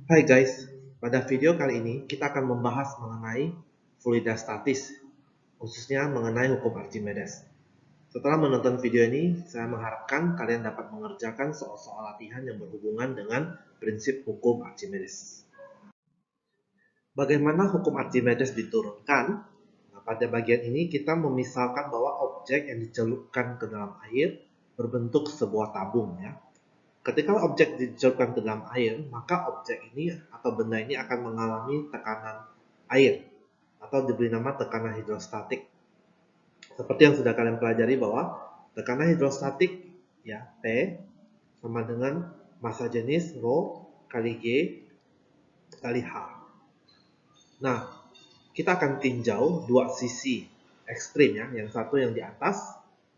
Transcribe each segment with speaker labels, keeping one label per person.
Speaker 1: Hai guys, pada video kali ini kita akan membahas mengenai fluidostatis, khususnya mengenai hukum Archimedes. Setelah menonton video ini, saya mengharapkan kalian dapat mengerjakan soal-soal latihan yang berhubungan dengan prinsip hukum Archimedes. Bagaimana hukum Archimedes diturunkan? Nah, pada bagian ini kita memisalkan bahwa objek yang dicelupkan ke dalam air berbentuk sebuah tabung ya. Ketika objek dicelupkan ke dalam air, maka objek ini atau benda ini akan mengalami tekanan air atau diberi nama tekanan hidrostatik. Seperti yang sudah kalian pelajari bahwa tekanan hidrostatik ya P sama dengan massa jenis rho kali G kali H. Nah, kita akan tinjau dua sisi ekstrim ya, yang satu yang di atas,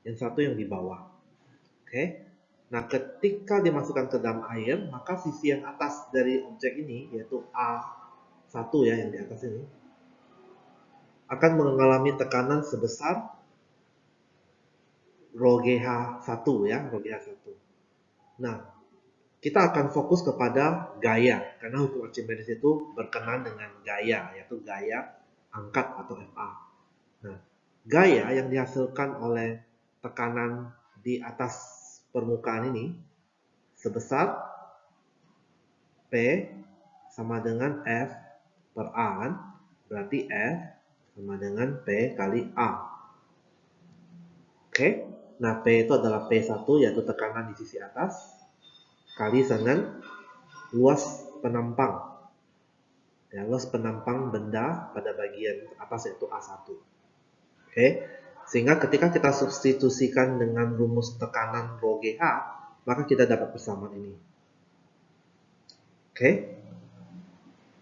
Speaker 1: yang satu yang di bawah. Oke. Nah, ketika dimasukkan ke dalam air, maka sisi yang atas dari objek ini, yaitu A1 ya, yang di atas ini, akan mengalami tekanan sebesar rho GH1 ya, rho GH1. Nah, kita akan fokus kepada gaya, karena hukum Archimedes itu berkenaan dengan gaya, yaitu gaya angkat atau FA. Nah, gaya yang dihasilkan oleh tekanan di atas permukaan ini sebesar P sama dengan F per A kan? Berarti F sama dengan P kali A. Oke. Nah, P itu adalah P1 yaitu tekanan di sisi atas kali dengan luas penampang. Ya, luas penampang benda pada bagian atas yaitu A1. Oke. Sehingga ketika kita substitusikan dengan rumus tekanan rho GH, maka kita dapat persamaan ini. Oke.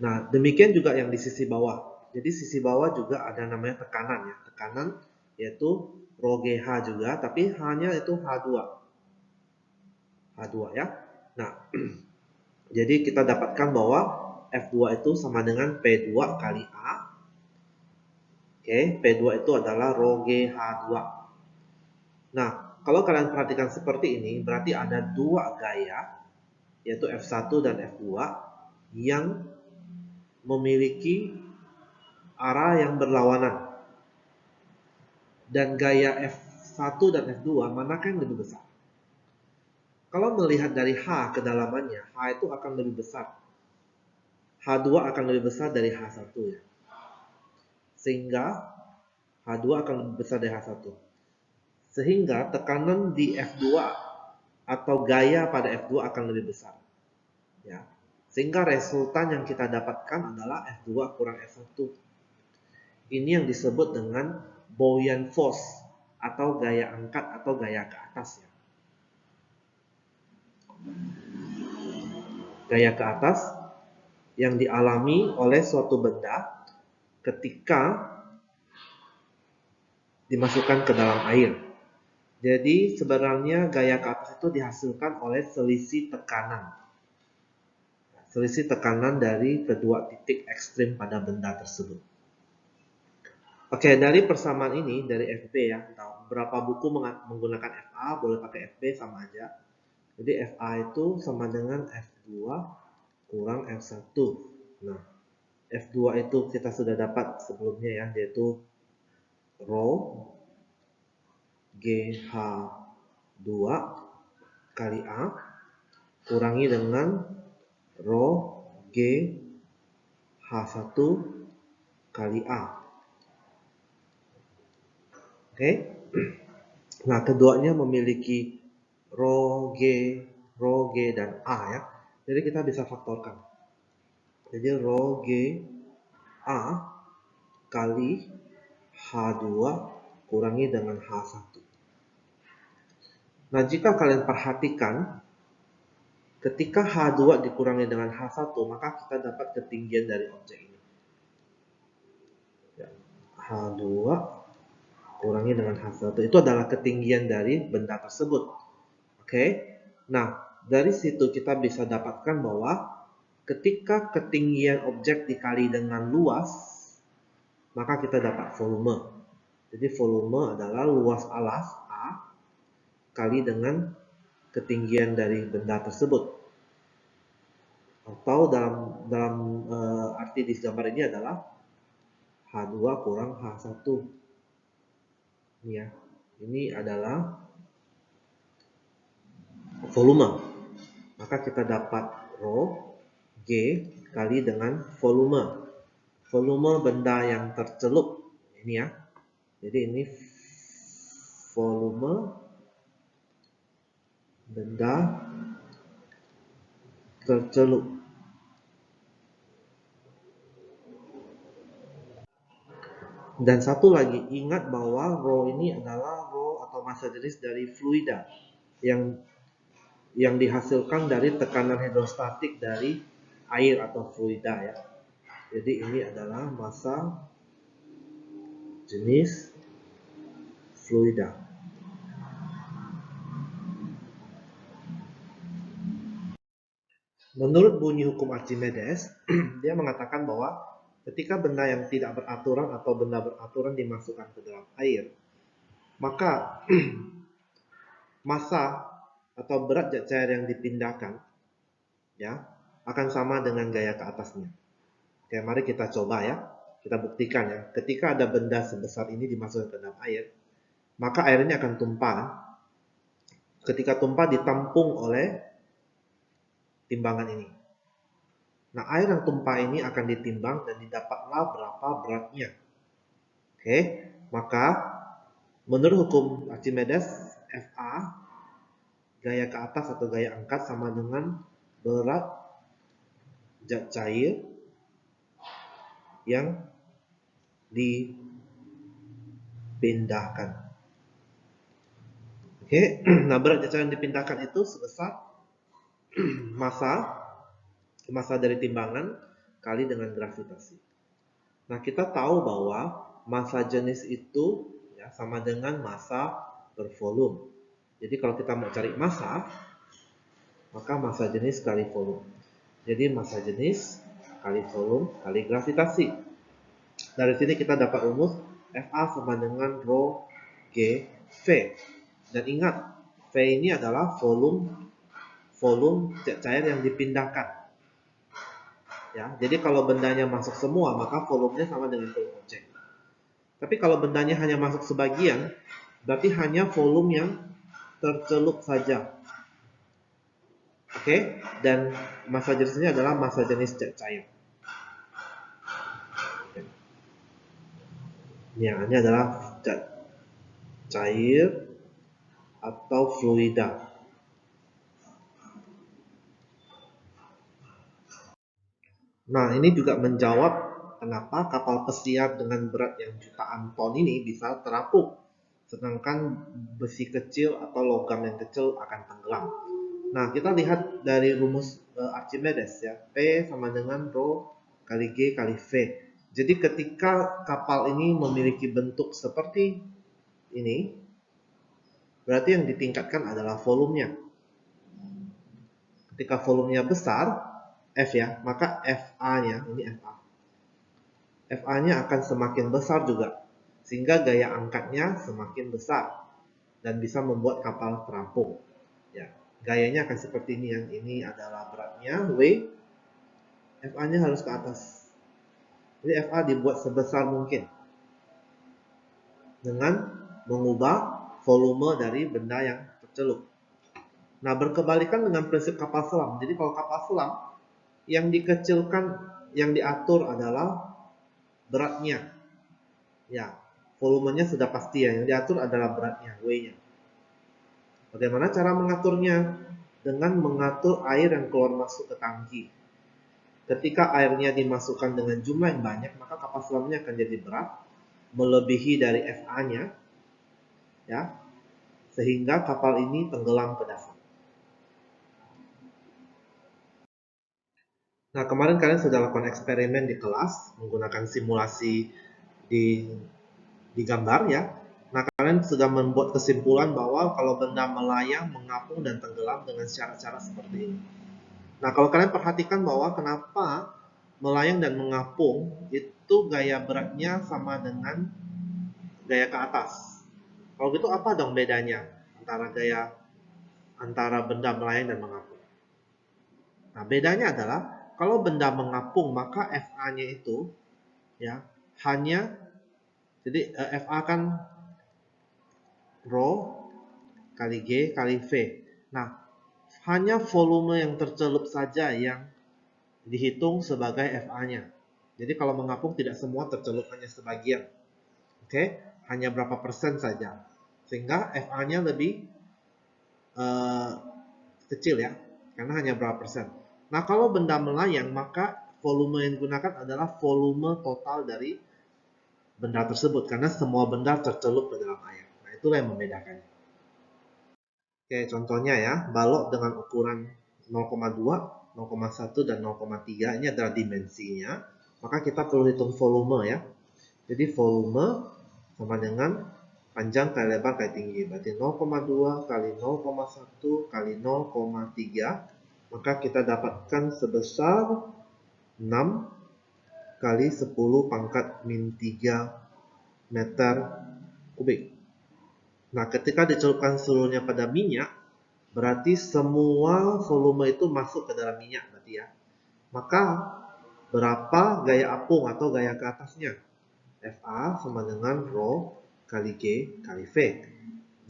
Speaker 1: Nah, demikian juga yang di sisi bawah. Jadi sisi bawah juga ada namanya tekanan ya. Tekanan yaitu rho GH juga, tapi hanya itu H2. H2 ya. Nah, jadi kita dapatkan bahwa F2 itu sama dengan P2 kali A. Oke, P2 itu adalah rho GH2. Nah, kalau kalian perhatikan seperti ini, berarti ada dua gaya, yaitu F1 dan F2, yang memiliki arah yang berlawanan. Dan gaya F1 dan F2 manakah yang lebih besar? Kalau melihat dari H kedalamannya, H itu akan lebih besar. H2 akan lebih besar dari H1 ya. Sehingga H2 akan lebih besar dari H1. Sehingga tekanan di F2 atau gaya pada F2 akan lebih besar. Ya. Sehingga resultan yang kita dapatkan adalah F2 kurang F1. Ini yang disebut dengan buoyant force atau gaya angkat atau gaya ke atas ya. Gaya ke atas yang dialami oleh suatu benda ketika dimasukkan ke dalam air. Jadi sebenarnya gaya ke atas itu dihasilkan oleh selisih tekanan. Selisih tekanan dari kedua titik ekstrim pada benda tersebut. Oke, dari persamaan ini, dari FB ya, beberapa buku menggunakan FA, boleh pakai FB sama aja. Jadi FA itu sama dengan F2 kurang F1. Nah, F2 itu kita sudah dapat sebelumnya ya, yaitu rho GH2 kali A kurangi dengan rho GH1 kali A. Oke. Nah, keduanya memiliki rho G dan A ya. Jadi kita bisa faktorkan. Jadi rho G A kali H2 kurangi dengan H1. Nah, jika kalian perhatikan, ketika H2 dikurangi dengan H1, maka kita dapat ketinggian dari objek ini. Ya, H2 kurangi dengan H1. Itu adalah ketinggian dari benda tersebut. Oke. Nah, dari situ kita bisa dapatkan bahwa ketika ketinggian objek dikali dengan luas, maka kita dapat volume. Jadi volume adalah luas alas A kali dengan ketinggian dari benda tersebut. Atau dalam arti di gambar ini adalah H2 kurang H1. Ini ya. Ini adalah volume. Maka kita dapat rho G kali dengan volume. Volume benda yang tercelup. Ini ya. Jadi ini volume benda tercelup. Dan satu lagi, ingat bahwa rho ini adalah rho atau massa jenis dari fluida yang dihasilkan dari tekanan hidrostatik dari air atau fluida ya. Jadi ini adalah massa jenis fluida. Menurut bunyi hukum Archimedes, dia mengatakan bahwa ketika benda yang tidak beraturan atau benda beraturan dimasukkan ke dalam air, maka massa atau berat zat cair yang dipindahkan ya akan sama dengan gaya ke atasnya. Oke, mari kita coba ya. Kita buktikan ya. Ketika ada benda sebesar ini dimasukkan ke dalam air, maka air ini akan tumpah. Ketika tumpah ditampung oleh timbangan ini. Nah, air yang tumpah ini akan ditimbang dan didapatlah berapa beratnya. Oke, maka menurut hukum Archimedes, Fa gaya ke atas atau gaya angkat sama dengan berat zat cair yang dipindahkan. Oke, nah berat zat cair yang dipindahkan itu sebesar massa dari timbangan kali dengan gravitasi. Nah, kita tahu bahwa massa jenis itu ya, sama dengan massa per volume. Jadi kalau kita mau cari massa, maka massa jenis kali volume. Jadi massa jenis kali volume kali gravitasi. Dari sini kita dapat rumus Fa sama dengan rho G V. Dan ingat, V ini adalah volume zat cair yang dipindahkan. Ya, jadi kalau bendanya masuk semua, maka volumenya sama dengan volume objek. Tapi kalau bendanya hanya masuk sebagian, berarti hanya volume yang tercelup saja. Oke, dan massa jenisnya adalah massa jenis zat cair. Ini adalah zat cair atau fluida. Nah, ini juga menjawab kenapa kapal pesiar dengan berat yang jutaan ton ini bisa terapung, sedangkan besi kecil atau logam yang kecil akan tenggelam. Nah, kita lihat dari rumus Archimedes ya, P sama dengan rho kali G kali V. Jadi ketika kapal ini memiliki bentuk seperti ini, berarti yang ditingkatkan adalah volumenya. Ketika volumenya besar, F ya, maka FA-nya, ini FA. FA-nya akan semakin besar juga, sehingga gaya angkatnya semakin besar dan bisa membuat kapal terapung. Ya, gayanya akan seperti ini. Yang ini adalah beratnya W, FA-nya harus ke atas. Jadi FA dibuat sebesar mungkin dengan mengubah volume dari benda yang tercelup. Nah, berkebalikan dengan prinsip kapal selam. Jadi kalau kapal selam, yang dikecilkan, yang diatur adalah beratnya. Ya, volumenya sudah pasti ya. Yang diatur adalah beratnya, W-nya. Bagaimana cara mengaturnya? Dengan mengatur air yang keluar masuk ke tangki. Ketika airnya dimasukkan dengan jumlah yang banyak, maka kapal selamnya akan jadi berat, melebihi dari FA-nya, ya, sehingga kapal ini tenggelam ke dasar. Nah, kemarin kalian sudah lakukan eksperimen di kelas menggunakan simulasi di gambar ya. Nah, kalian sudah membuat kesimpulan bahwa kalau benda melayang, mengapung, dan tenggelam dengan cara-cara seperti ini. Nah, kalau kalian perhatikan bahwa kenapa melayang dan mengapung itu gaya beratnya sama dengan gaya ke atas. Kalau gitu apa dong bedanya antara benda melayang dan mengapung? Nah, bedanya adalah kalau benda mengapung maka FA-nya itu ya hanya, jadi FA kan rho kali G kali V. Nah, hanya volume yang tercelup saja yang dihitung sebagai FA-nya. Jadi kalau mengapung tidak semua tercelup, hanya sebagian. Oke, hanya berapa persen saja. Sehingga FA-nya lebih kecil ya, karena hanya berapa persen. Nah, kalau benda melayang, maka volume yang digunakan adalah volume total dari benda tersebut, karena semua benda tercelup ke dalam air. Nah, itulah yang membedakannya. Oke, contohnya ya, balok dengan ukuran 0,2, 0,1, dan 0,3 ini adalah dimensinya. Maka kita perlu hitung volume ya. Jadi volume sama dengan panjang kali lebar kali tinggi. Berarti 0,2 kali 0,1 kali 0,3. Maka kita dapatkan sebesar 6 kali 10 pangkat min 3 meter kubik. Nah, ketika dicelupkan seluruhnya pada minyak, berarti semua volume itu masuk ke dalam minyak berarti ya. Maka berapa gaya apung atau gaya ke atasnya? FA sama dengan rho kali G kali V.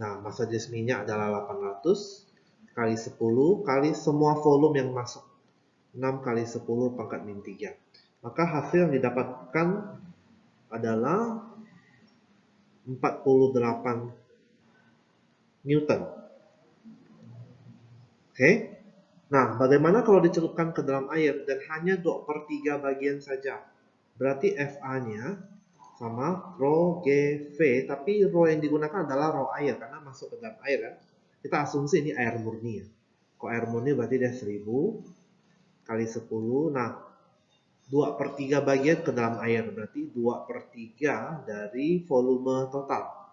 Speaker 1: Nah, massa jenis minyak adalah 800 kali 10 kali semua volume yang masuk. 6 kali 10 pangkat min 3. Maka hasil yang didapatkan adalah 48 Newton. Oke. Nah, bagaimana kalau dicelupkan ke dalam air dan hanya 2/3 bagian saja? Berarti FA-nya sama rho G V, tapi rho yang digunakan adalah rho air karena masuk ke dalam air kan. Kita asumsi ini air murni ya. Kalau air murni berarti dia 1000 kali 10. Nah, 2/3 bagian ke dalam air berarti 2/3 dari volume total.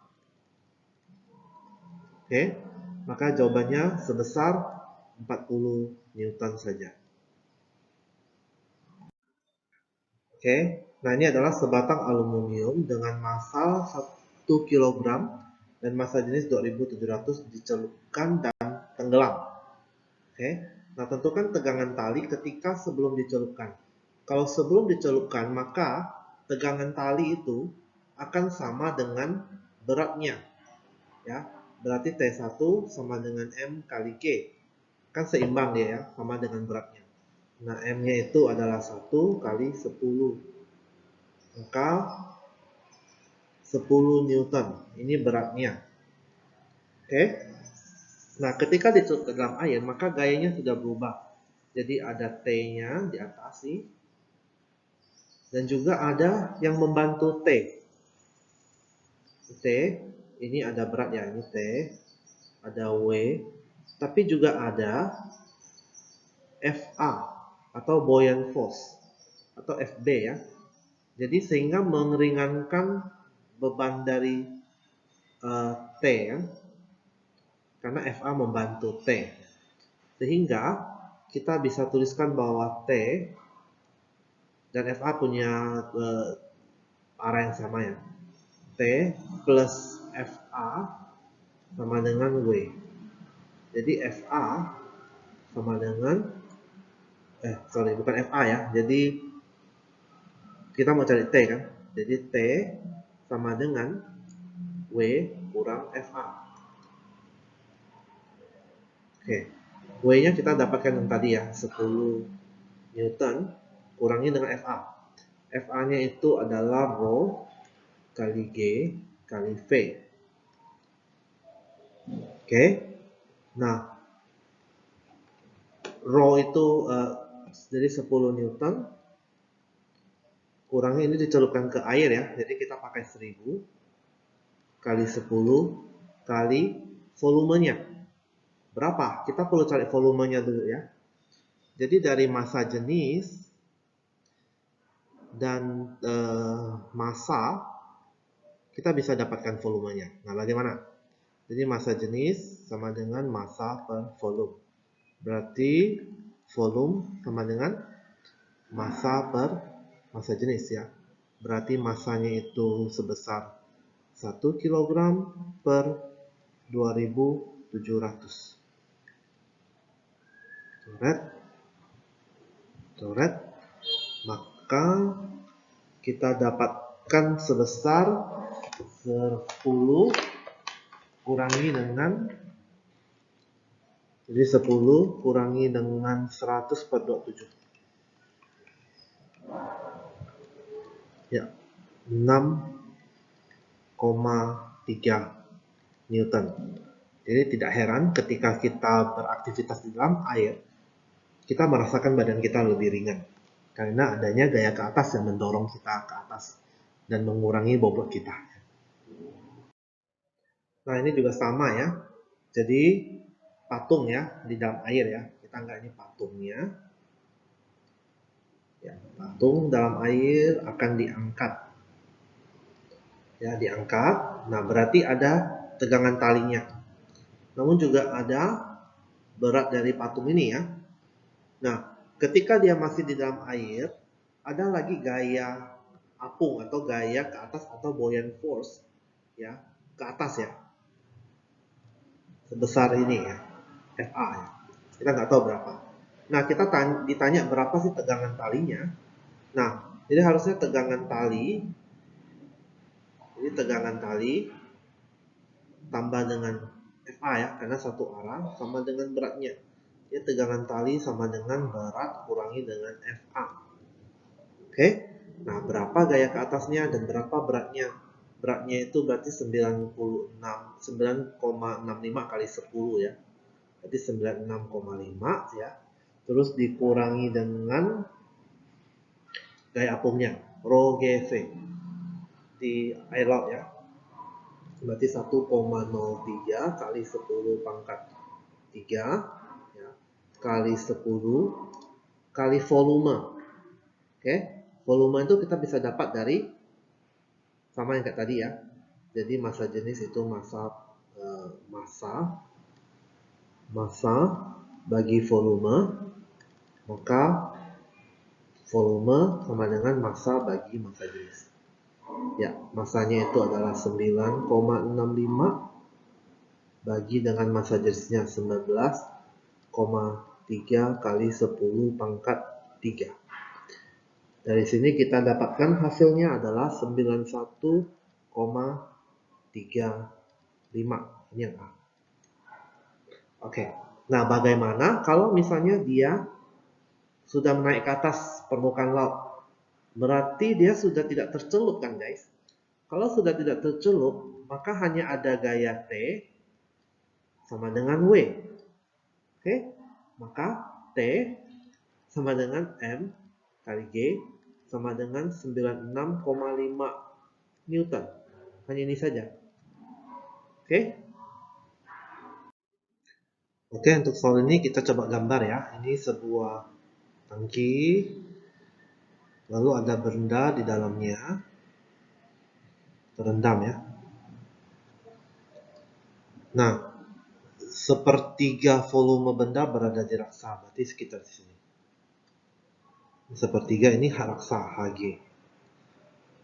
Speaker 1: Oke, maka jawabannya sebesar 40 Newton saja. Oke, nah ini adalah sebatang aluminium dengan massa 1 kg dan massa jenis 2700 dicelupkan dan tenggelam. Oke, nah tentukan tegangan tali ketika sebelum dicelupkan. Kalau sebelum dicelupkan, maka tegangan tali itu akan sama dengan beratnya. Ya, berarti T1 sama dengan M kali G. Kan seimbang dia ya, sama dengan beratnya. Nah, M-nya itu adalah 1 kali 10. Maka 10 Newton. Ini beratnya. Oke. Nah, ketika dicelup ke dalam air, maka gayanya sudah berubah. Jadi ada T-nya di atas sih. Dan juga ada yang membantu T. T, ini ada berat ya, ini T. Ada W. Tapi juga ada FA atau buoyant force atau FB ya. Jadi sehingga meringankan beban dari T ya. Karena FA membantu T. Sehingga kita bisa tuliskan bahwa T dan FA punya arah yang sama ya. T plus FA sama dengan W. Jadi FA sama dengan bukan FA ya. Jadi kita mau cari T kan. Jadi T sama dengan W kurang FA. Oke. W-nya kita dapatkan yang tadi ya, 10 Newton kurangi dengan FA. FA-nya itu adalah rho kali G kali V. Oke. Nah, rho itu jadi 10 Newton kurangi ini dicelupkan ke air ya. Jadi kita pakai 1000 kali 10 kali volumenya. Berapa? Kita perlu cari volumenya dulu ya. Jadi dari massa jenis dan massa kita bisa dapatkan volumenya. Nah, bagaimana? Jadi massa jenis sama dengan massa per volume. Berarti volume sama dengan massa per massa jenis ya. Berarti massanya itu sebesar 1 kg per 2700. Alright. coret, maka kita dapatkan sebesar 10 kurangi dengan, jadi 10 kurangi dengan 100 per 27. Ya, 6,3 Newton. Jadi tidak heran ketika kita beraktivitas di dalam air, kita merasakan badan kita lebih ringan. Karena adanya gaya ke atas yang mendorong kita ke atas dan mengurangi bobot kita. Nah, ini juga sama ya. Jadi patung ya di dalam air ya. Kita anggap ini patungnya. Ya, patung dalam air akan diangkat. Ya, diangkat. Nah, berarti ada tegangan talinya. Namun juga ada berat dari patung ini ya. Nah, ketika dia masih di dalam air, ada lagi gaya apung atau gaya ke atas atau buoyant force ya, ke atas ya. Sebesar ini ya, FA ya. Kita nggak tahu berapa. Nah, kita ditanya berapa sih tegangan talinya. Nah, jadi harusnya tegangan tali, ini tegangan tali tambah dengan FA ya, karena satu arah sama dengan beratnya. Jadi tegangan tali sama dengan berat kurangi dengan FA. Oke, nah berapa gaya ke atasnya dan berapa beratnya? Beratnya itu berarti 9,65 kali 10 ya. Berarti 96,5 ya. Terus dikurangi dengan gaya apungnya, rho GV di air laut ya. Berarti 1,03 kali 10 pangkat 3 ya, kali 10 kali volume. Oke, volume itu kita bisa dapat dari sama yang kayak tadi ya. Jadi massa jenis itu massa bagi volume, maka volume sama dengan massa bagi massa jenis. Ya, massanya itu adalah 9,65 bagi dengan massa jenisnya 19,3 kali 10 pangkat 3. Dari sini kita dapatkan hasilnya adalah 91,35. Ini yang A. Oke. Nah, bagaimana kalau misalnya dia sudah naik ke atas permukaan laut? Berarti dia sudah tidak tercelup kan, guys? Kalau sudah tidak tercelup, maka hanya ada gaya T sama dengan W. Oke? Maka T sama dengan M kali G sama dengan 96,5 Newton. Hanya ini saja. Oke? Oke, untuk soal ini kita coba gambar ya. Ini sebuah tangki, lalu ada benda di dalamnya, terendam ya. Nah, sepertiga volume benda berada di raksa, berarti sekitar di sini. Sepertiga ini raksa Hg.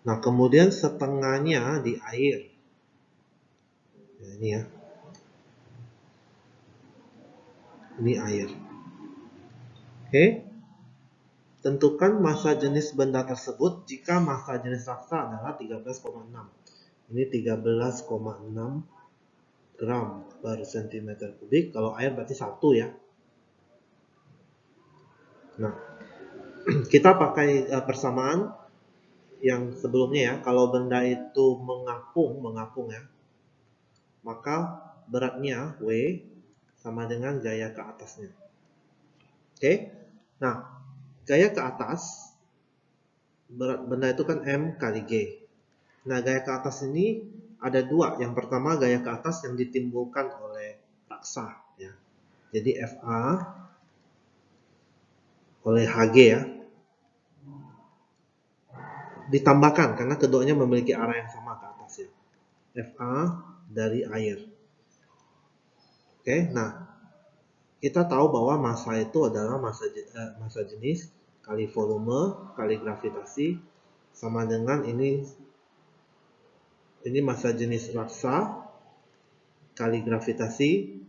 Speaker 1: Nah, kemudian setengahnya di air. Nah, ini ya. Ini air. Oke. Tentukan massa jenis benda tersebut jika massa jenis raksa adalah 13,6. Ini 13,6 gram per cm kubik. Kalau air berarti 1 ya. Nah, kita pakai persamaan yang sebelumnya ya. Kalau benda itu mengapung ya, maka beratnya W sama dengan gaya ke atasnya. Oke. Nah, gaya ke atas, berat benda itu kan M kali G. Nah, gaya ke atas ini ada dua. Yang pertama gaya ke atas yang ditimbulkan oleh raksa ya. Jadi FA oleh Hg ya. Ditambahkan karena keduanya memiliki arah yang sama ke atas ya. FA dari air. Oke, nah kita tahu bahwa massa itu adalah massa jenis kali volume kali gravitasi sama dengan ini massa jenis raksa kali gravitasi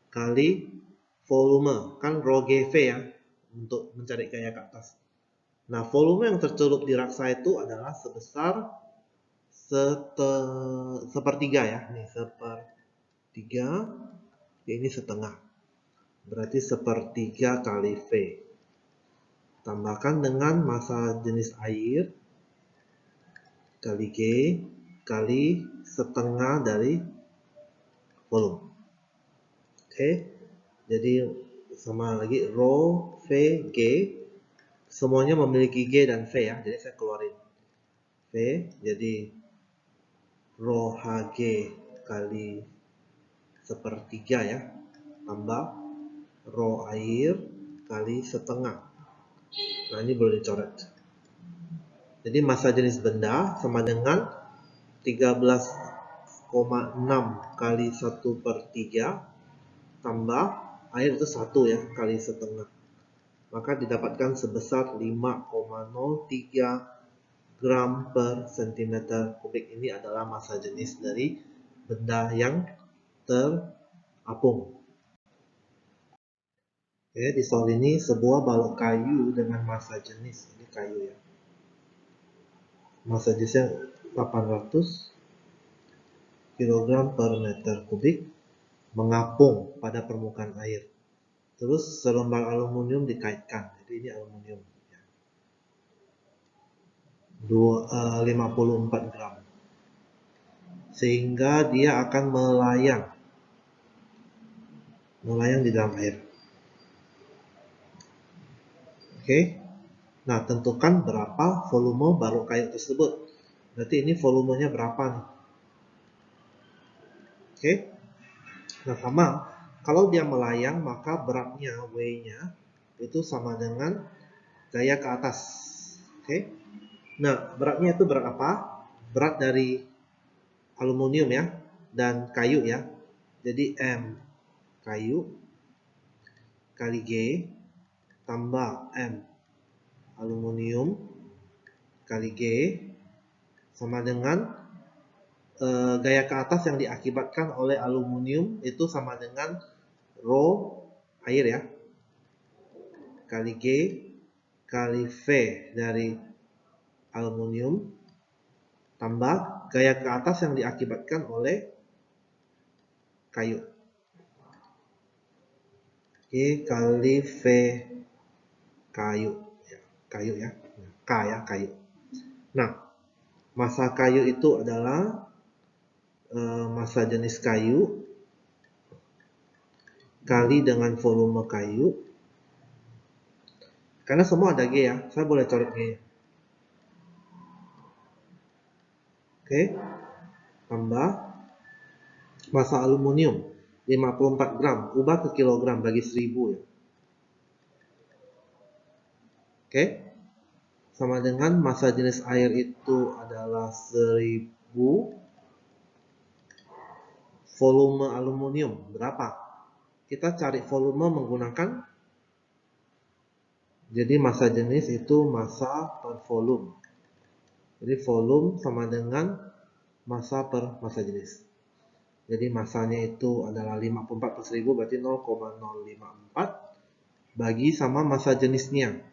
Speaker 1: kali volume, kan rho GV ya, untuk mencari gaya ke atas. Nah, volume yang tercelup di raksa itu adalah sebesar sepertiga ya. Nih, sepertiga, ini setengah. Berarti sepertiga kali V. Tambahkan dengan massa jenis air kali G kali setengah dari volume. Oke, jadi sama lagi rho V G, semuanya memiliki G dan V ya, jadi saya keluarin V, jadi rho Hg kali sepertiga ya, tambah rho air kali setengah. Nah, ini boleh dicoret. Jadi massa jenis benda sama dengan 13,6 kali 1/3 tambah air itu 1 ya, kali setengah. Maka didapatkan sebesar 5,03 gram per cm3. Ini adalah massa jenis dari benda yang terapung. Oke, di soal ini sebuah balok kayu dengan massa jenis, ini kayu ya, massa jenisnya 800 kg per meter kubik mengapung pada permukaan air. Terus selembar aluminium dikaitkan, jadi ini aluminium 54 gram, sehingga dia akan melayang di dalam air. Oke, nah tentukan berapa volume balok kayu tersebut. Berarti ini volumenya berapa nih? Oke, nah sama, kalau dia melayang maka beratnya W-nya itu sama dengan gaya ke atas. Oke, nah beratnya itu berat apa? Berat dari aluminium ya, dan kayu ya. Jadi M kayu kali G tambah M aluminium kali G sama dengan gaya ke atas yang diakibatkan oleh aluminium itu sama dengan rho air ya, kali G kali V dari aluminium tambah gaya ke atas yang diakibatkan oleh kayu, G kali V kayu ya, K ya, kayu. Nah, massa kayu itu adalah massa jenis kayu kali dengan volume kayu, karena semua ada G ya, saya boleh coret G. Oke, tambah massa aluminium 54 gram, ubah ke kilogram bagi 1000 ya. Oke, sama dengan massa jenis air itu adalah 1000, volume aluminium berapa? Kita cari volume menggunakan, jadi massa jenis itu massa per volume. Jadi volume sama dengan massa per massa jenis. Jadi massanya itu adalah 54 per 1000, berarti 0,054 bagi sama massa jenisnya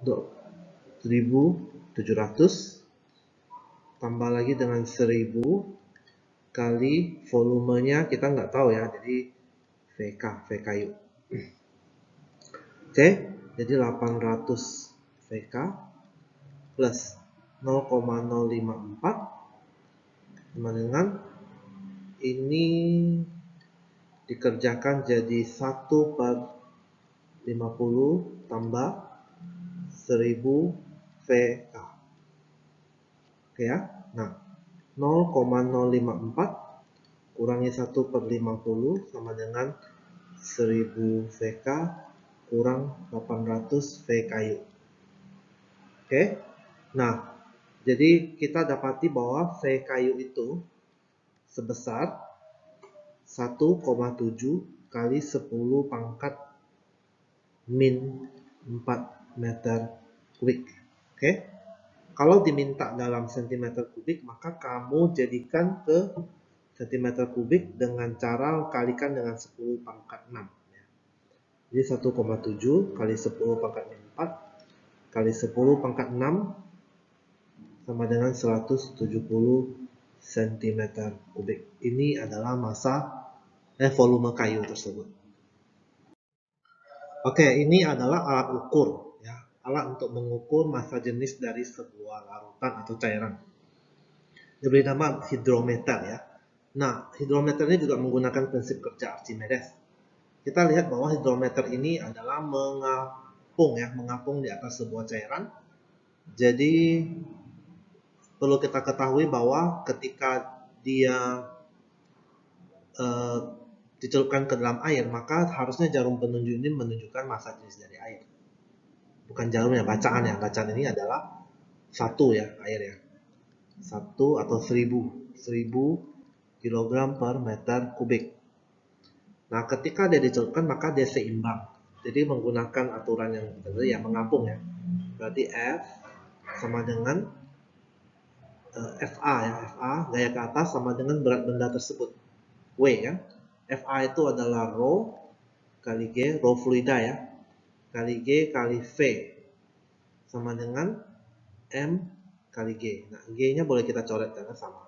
Speaker 1: 1700 tambah lagi dengan 1000 kali volumenya kita nggak tahu ya, jadi VK, V kayu. Oke, jadi 800 VK plus 0,054 sama dengan ini dikerjakan jadi 1/50 tambah 1000 VK. Oke ya. Nah, 0,054 kurangi 1/50 sama dengan 1000 VK kurang 800 V kayu. Oke. Nah, jadi kita dapati bahwa V kayu itu sebesar 1,7 kali 10 pangkat min 4 meter kubik. Oke. Kalau diminta dalam cm kubik, maka kamu jadikan ke cm kubik dengan cara kalikan dengan 10 pangkat 6. Jadi 1,7 kali 10 pangkat 4 kali 10 pangkat 6 sama dengan 170 cm kubik. Ini adalah volume kayu tersebut. Oke, ini adalah alat ukur, ya, alat untuk mengukur massa jenis dari sebuah larutan atau cairan. Diberi nama hidrometer, ya. Nah, hidrometer ini juga menggunakan prinsip kerja Archimedes. Kita lihat bahwa hidrometer ini adalah mengapung di atas sebuah cairan. Jadi perlu kita ketahui bahwa ketika dia dicelupkan ke dalam air, maka harusnya jarum penunjuk ini menunjukkan massa jenis dari air. Bukan jarumnya, bacaan ya. Bacaan ini adalah 1 ya, air ya. 1 atau 1000 kg per meter kubik. Nah, ketika dia dicelupkan maka dia seimbang. Jadi menggunakan aturan yang tadi ya, mengapung ya. Berarti F sama dengan FA ya, FA gaya ke atas sama dengan berat benda tersebut. W ya. FA itu adalah rho kali G, rho fluida ya, kali G kali V sama dengan M kali G. Nah, G-nya boleh kita coret karena sama.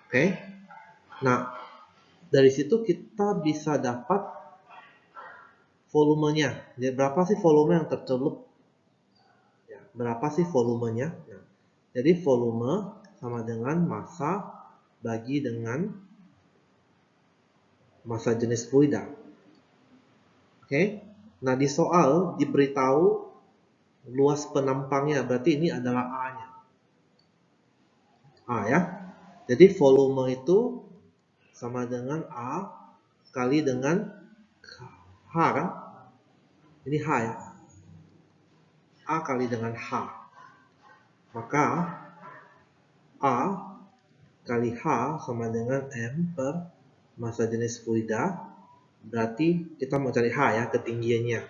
Speaker 1: Oke. Nah, dari situ kita bisa dapat volumenya. Jadi berapa sih volume yang tercelup? Ya, berapa sih volumenya? Nah, jadi volume sama dengan massa bagi dengan massa jenis fluida. Oke. Nah, di soal diberitahu luas penampangnya, berarti ini adalah A-nya. A ya. Jadi volume itu sama dengan A kali dengan H kan? Ini H ya. A kali dengan H. Maka A kali H sama dengan M per massa jenis fluida. Berarti kita mau cari H ya, ketinggiannya.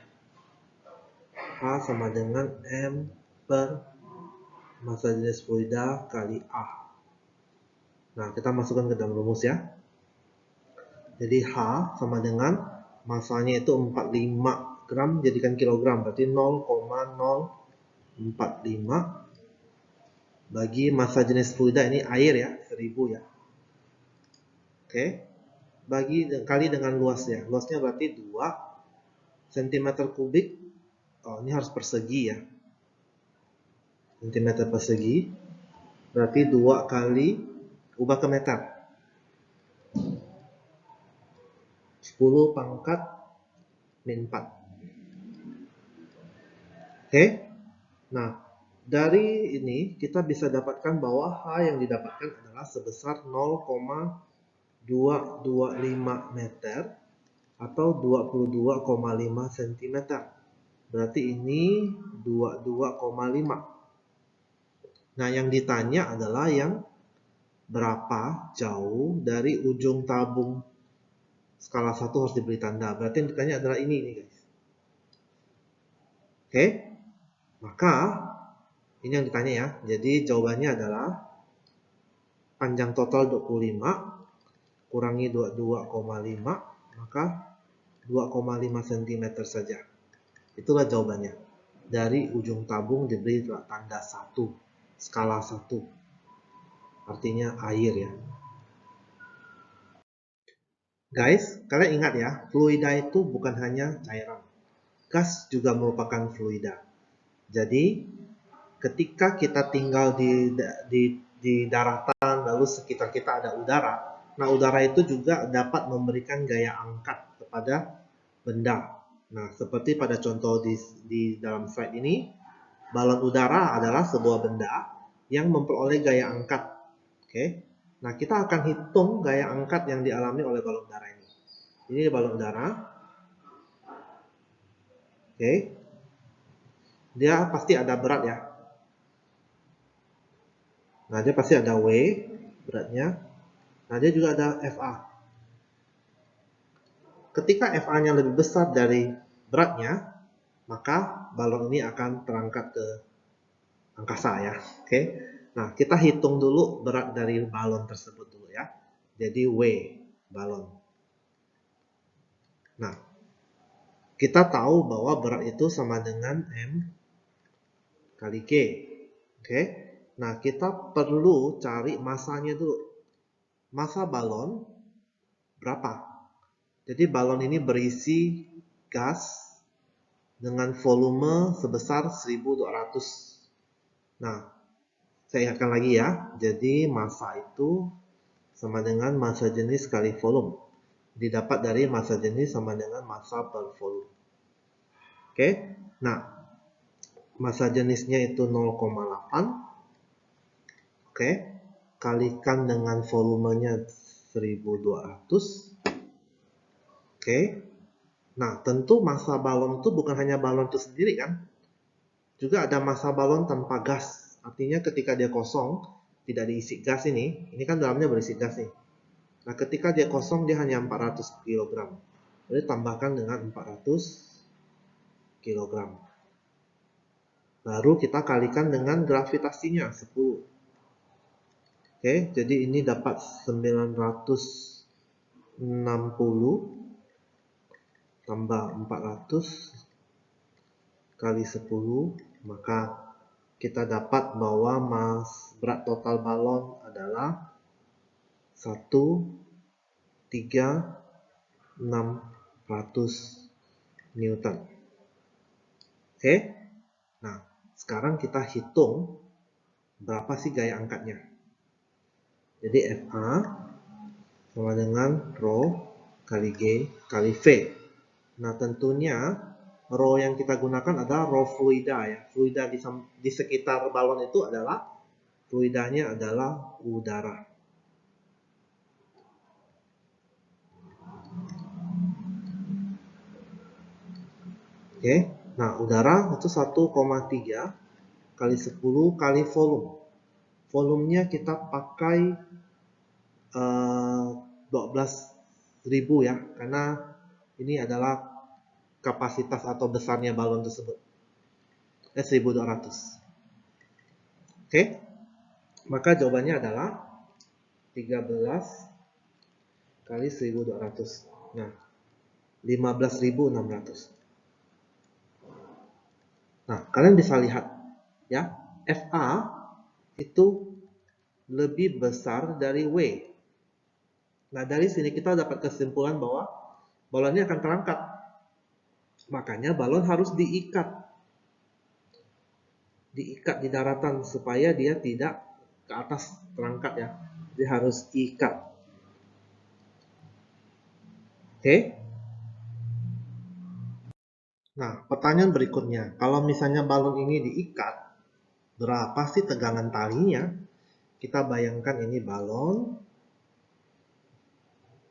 Speaker 1: H sama dengan M per massa jenis fluida kali A. Nah, kita masukkan ke dalam rumus ya. Jadi H sama dengan massanya itu 45 gram jadikan kilogram. Berarti 0,045 bagi massa jenis fluida ini air ya, 1000 ya. Oke. Kali dengan luasnya. Luasnya berarti 2 cm kubik. Oh, ini harus persegi ya. Cm persegi. Berarti 2 kali ubah ke meter. 10 pangkat min 4. Oke. Nah, dari ini kita bisa dapatkan bahwa H yang didapatkan adalah sebesar 0,225 meter atau 22,5 cm. Berarti ini 22,5. Nah, yang ditanya adalah yang berapa jauh dari ujung tabung skala 1 harus diberi tanda. Berarti yang ditanya adalah ini guys. Oke. Maka ini yang ditanya ya. Jadi jawabannya adalah panjang total 25 kurangi 22,5 maka 2,5 cm saja. Itulah jawabannya. Dari ujung tabung diberi tanda 1, skala 1. Artinya air ya. Guys, kalian ingat ya, fluida itu bukan hanya cairan. Gas juga merupakan fluida. Jadi, ketika kita tinggal di daratan, lalu sekitar kita ada udara, nah udara itu juga dapat memberikan gaya angkat kepada benda. Nah, seperti pada contoh di dalam slide ini, balon udara adalah sebuah benda yang memperoleh gaya angkat. Oke. Nah, kita akan hitung gaya angkat yang dialami oleh balon udara ini. Ini balon udara. Oke. Dia pasti ada berat ya. Nah, dia pasti ada W beratnya. Nah, dia juga ada FA. Ketika FA-nya lebih besar dari beratnya, maka balon ini akan terangkat ke angkasa ya. Oke. Nah, kita hitung dulu berat dari balon tersebut dulu ya. Jadi W balon. Nah, Kita tahu bahwa berat itu sama dengan M kali G. Oke. Nah, kita perlu cari masanya dulu. Massa balon berapa? Jadi balon ini berisi gas dengan volume sebesar 1200. Nah, saya ingatkan lagi ya. Jadi massa itu sama dengan massa jenis kali volume. Didapat dari massa jenis sama dengan massa per volume. Oke. Nah, massa jenisnya itu 0,8. Oke. Kalikan dengan volumenya 1200. Oke. Nah, tentu massa balon itu bukan hanya balon itu sendiri kan? Juga ada massa balon tanpa gas. Artinya ketika dia kosong, tidak diisi gas ini kan dalamnya berisi gas nih. Nah, ketika dia kosong, dia hanya 400 kg. Jadi tambahkan dengan 400 kg. Baru kita kalikan dengan gravitasinya 10. Oke, jadi ini dapat 960 tambah 400 kali 10, maka kita dapat bahwa berat total balon adalah 1,3600 Newton. Oke, nah sekarang kita hitung berapa sih gaya angkatnya. Jadi FA sama dengan Rho kali G kali V. Nah, tentunya Rho yang kita gunakan adalah Rho fluida ya. Fluida di sekitar balon itu adalah fluidanya adalah udara. Oke. Nah, udara itu 1,3 kali 10 kali volume. Volumenya kita pakai 12.000 ya, karena ini adalah kapasitas atau besarnya balon tersebut. 1200. Oke. Maka jawabannya adalah 13 kali 1200. Nah, 15.600. Nah, kalian bisa lihat ya, FA itu lebih besar dari W. Nah, dari sini kita dapat kesimpulan bahwa balonnya akan terangkat. Makanya balon harus diikat. Diikat di daratan supaya dia tidak ke atas terangkat ya. Dia harus ikat. Oke. Nah, pertanyaan berikutnya. Kalau misalnya balon ini diikat, berapa sih tegangan talinya? Kita bayangkan ini balon.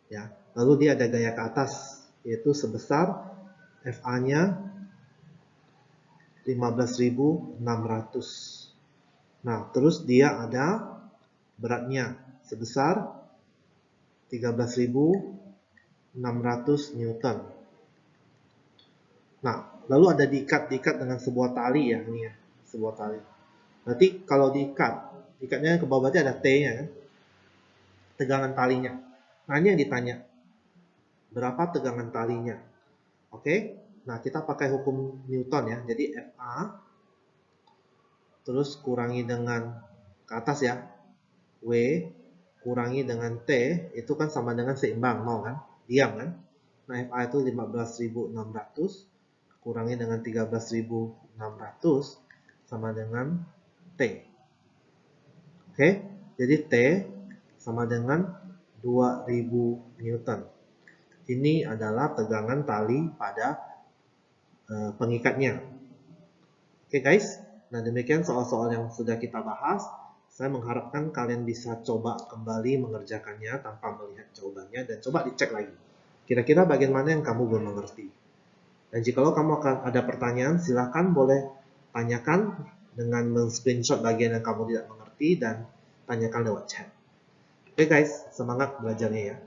Speaker 1: Ya, lalu dia ada gaya ke atas, yaitu sebesar FA-nya 15.600. Nah, terus dia ada beratnya sebesar 13.600 Newton. Nah, lalu ada diikat dengan sebuah tali ya, ini ya, sebuah tali. Berarti kalau diikatnya ke bawah berarti ada T-nya kan, tegangan talinya. Nah, ini yang ditanya, berapa tegangan talinya? Oke, nah kita pakai hukum Newton ya, jadi FA terus kurangi dengan ke atas ya, W kurangi dengan T, itu kan sama dengan seimbang, 0 kan, diam kan. Nah, FA itu 15.600 kurangi dengan 13.600 sama dengan T. Oke, jadi T sama dengan 2000 Newton. Ini adalah tegangan tali pada pengikatnya. Oke guys, nah demikian soal-soal yang sudah kita bahas. Saya mengharapkan kalian bisa coba kembali mengerjakannya tanpa melihat jawabannya dan coba dicek lagi. Kira-kira bagian mana yang kamu belum mengerti. Dan jikalau kamu akan ada pertanyaan, silakan boleh tanyakan dengan men-screenshot bagian yang kamu tidak mengerti dan tanyakan lewat chat. Oke guys, semangat belajarnya ya.